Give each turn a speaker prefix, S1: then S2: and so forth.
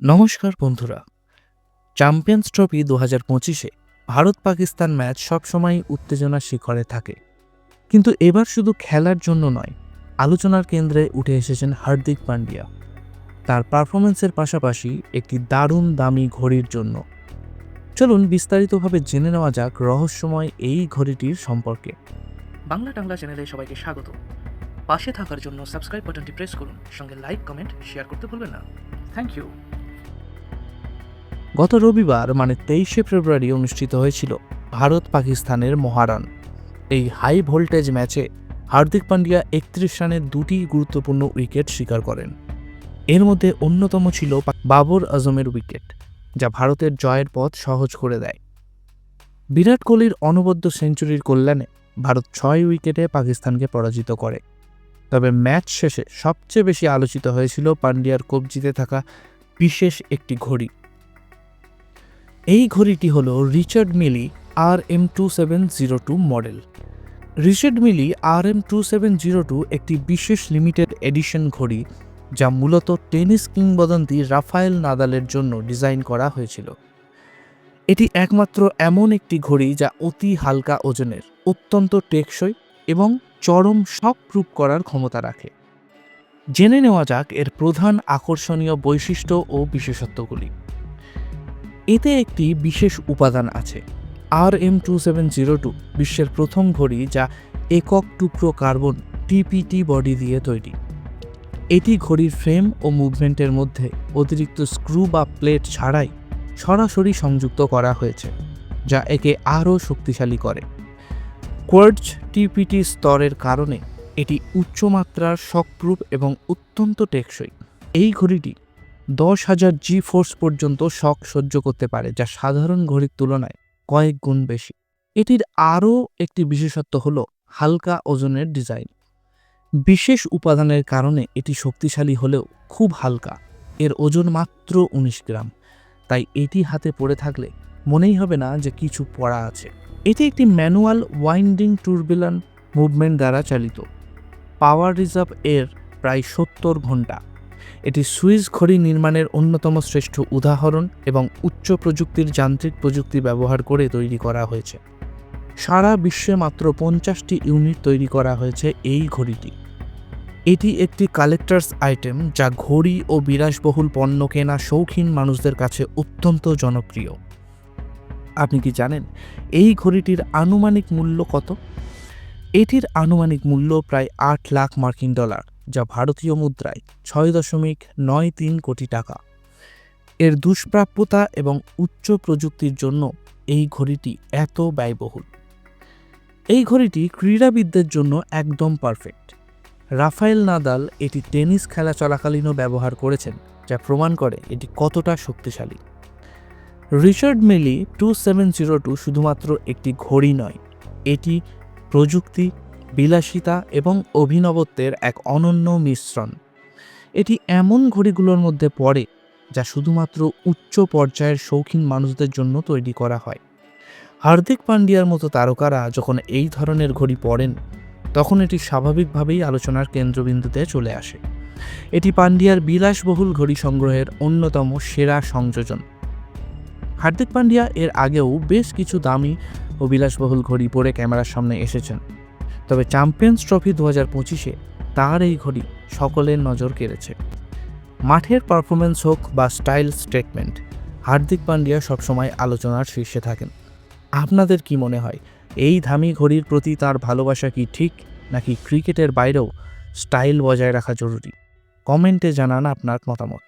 S1: নমস্কার বন্ধুরা। Champions trophy ২০২৫-এ ভারত পাকিস্তান ম্যাচ সবসময় উত্তেজনার শিখরে থাকে, কিন্তু এবার শুধু খেলার জন্য নয়, আলোচনার কেন্দ্রে উঠে এসেছেন হার্দিক পান্ডিয়া তার পারফরম্যান্সের পাশাপাশি একটি দারুণ দামি ঘড়ির জন্য। চলুন বিস্তারিতভাবে জেনে নেওয়া যাক রহস্যময় এই ঘড়িটির সম্পর্কে।
S2: বাংলা টাংলা চ্যানেলে সবাইকে স্বাগত। পাশে থাকার জন্য সাবস্ক্রাইব বাটনটি প্রেস করুন, সঙ্গে লাইক, কমেন্ট, শেয়ার করতে ভুলবেন না। Thank you.
S1: গত রবিবার মানে ২৩শে ফেব্রুয়ারি অনুষ্ঠিত হয়েছিল ভারত পাকিস্তানের মহারান। এই হাই ভোল্টেজ ম্যাচে হার্দিক পান্ডিয়া ৩১ রানে দুটি গুরুত্বপূর্ণ উইকেট শিকার করেন। এর মধ্যে অন্যতম ছিল বাবর আজমের উইকেট, যা ভারতের জয়ের পথ সহজ করে দেয়। বিরাট কোহলির অনবদ্য সেঞ্চুরির কল্যাণে ভারত ৬ উইকেটে পাকিস্তানকে পরাজিত করে। তবে ম্যাচ শেষে সবচেয়ে বেশি আলোচিত হয়েছিল পান্ডিয়ার কবজিতে থাকা বিশেষ একটি ঘড়ি। এই ঘড়িটি হল রিচার্ড মিলি RM2702 মডেল। রিচার্ড মিলি RM2702 একটি বিশেষ লিমিটেড এডিশন ঘড়ি, যা মূলত টেনিস কিংবদন্তি রাফায়েল নাদালের জন্য ডিজাইন করা হয়েছিল। এটি একমাত্র এমন একটি ঘড়ি যা অতি হালকা ওজনের, অত্যন্ত টেকসই এবং চরম শক প্রুফ করার ক্ষমতা রাখে। জেনে নেওয়া যাক এর প্রধান আকর্ষণীয় বৈশিষ্ট্য ও বিশেষত্বগুলি। এতে একটি বিশেষ উপাদান আছে। RM2702 বিশ্বের প্রথম ঘড়ি যা একক টুকরো কার্বন TPT বডি দিয়ে তৈরি। এটি ঘড়ির ফ্রেম ও মুভমেন্টের মধ্যে অতিরিক্ত স্ক্রু বা প্লেট ছাড়াই সরাসরি সংযুক্ত করা হয়েছে, যা একে আরও শক্তিশালী করে। কোয়ার্টজ TPT স্তরের কারণে এটি উচ্চমাত্রার শকপ্রুফ এবং অত্যন্ত টেকসই। এই ঘড়িটি 10,000 G ফোর্স পর্যন্ত শক সহ্য করতে পারে, যা সাধারণ ঘড়ির তুলনায় কয়েক গুণ বেশি। এটির আরও একটি বিশেষত্ব হল হালকা ওজনের ডিজাইন। বিশেষ উপাদানের কারণে এটি শক্তিশালী হলেও খুব হালকা। এর ওজন মাত্র 19 গ্রাম, তাই এটি হাতে পড়ে থাকলে মনেই হবে না যে কিছু পড়া আছে। এটি একটি ম্যানুয়াল ওয়াইন্ডিং টুরবিউলেন্ট মুভমেন্ট দ্বারা চালিত। পাওয়ার রিজার্ভ এর প্রায় 70 ঘন্টা। এটি সুইস ঘড়ি নির্মাণের অন্যতম শ্রেষ্ঠ উদাহরণ এবং উচ্চ প্রযুক্তির যান্ত্রিক প্রযুক্তি ব্যবহার করে তৈরি করা হয়েছে। সারা বিশ্বে মাত্র 50টি ইউনিট তৈরি করা হয়েছে এই ঘড়িটি। এটি একটি কালেক্টরস আইটেম, যা ঘড়ি ও বিলাসবহুল পণ্য কেনা শৌখিন মানুষদের কাছে অত্যন্ত জনপ্রিয়। আপনি কি জানেন এই ঘড়িটির আনুমানিক মূল্য কত? এটির আনুমানিক মূল্য প্রায় $8,00,000, যা ভারতীয় মুদ্রায় 6.93 কোটি টাকা। এর দুষ্প্রাপ্যতা এবং উচ্চ প্রযুক্তির জন্য এই ঘড়িটি এত ব্যয়বহুল। এই ঘড়িটি ক্রীড়াবিদদের জন্য একদম পারফেক্ট। রাফায়েল নাদাল এটি টেনিস খেলা চলাকালীনও ব্যবহার করেছেন, যা প্রমাণ করে এটি কতটা শক্তিশালী। রিচার্ড মিলি 2702 শুধুমাত্র একটি ঘড়ি নয়, এটি প্রযুক্তি, বিলাসিতা এবং অভিনবত্বের এক অনন্য মিশ্রণ। এটি এমন ঘড়িগুলোর মধ্যে পড়ে যা শুধুমাত্র উচ্চ পর্যায়ের শৌখিন মানুষদের জন্য তৈরি করা হয়। হার্দিক পান্ডিয়ার মতো তারকারা যখন এই ধরনের ঘড়ি পরেন, তখন এটি স্বাভাবিকভাবেই আলোচনার কেন্দ্রবিন্দুতে চলে আসে। এটি পান্ডিয়ার বিলাসবহুল ঘড়ি সংগ্রহের অন্যতম সেরা সংযোজন। হার্দিক পান্ডিয়া এর আগেও বেশ কিছু দামি ও বিলাসবহুল ঘড়ি পরে ক্যামেরার সামনে এসেছেন, তবে চ্যাম্পিয়ন্স ট্রফি ২০২৫-এ তার এই ঘড়ি সকলের নজর কেড়েছে। মাঠের পারফরমেন্স হোক বা স্টাইল স্টেটমেন্ট, হার্দিক পান্ডিয়া সবসময় আলোচনার শীর্ষে থাকেন। আপনাদের কি মনে হয়, এই দামি ঘড়ির প্রতি তার ভালোবাসা কি ঠিক, নাকি ক্রিকেটের বাইরেও স্টাইল বজায় রাখা জরুরি? কমেন্টে জানান আপনার মতামত।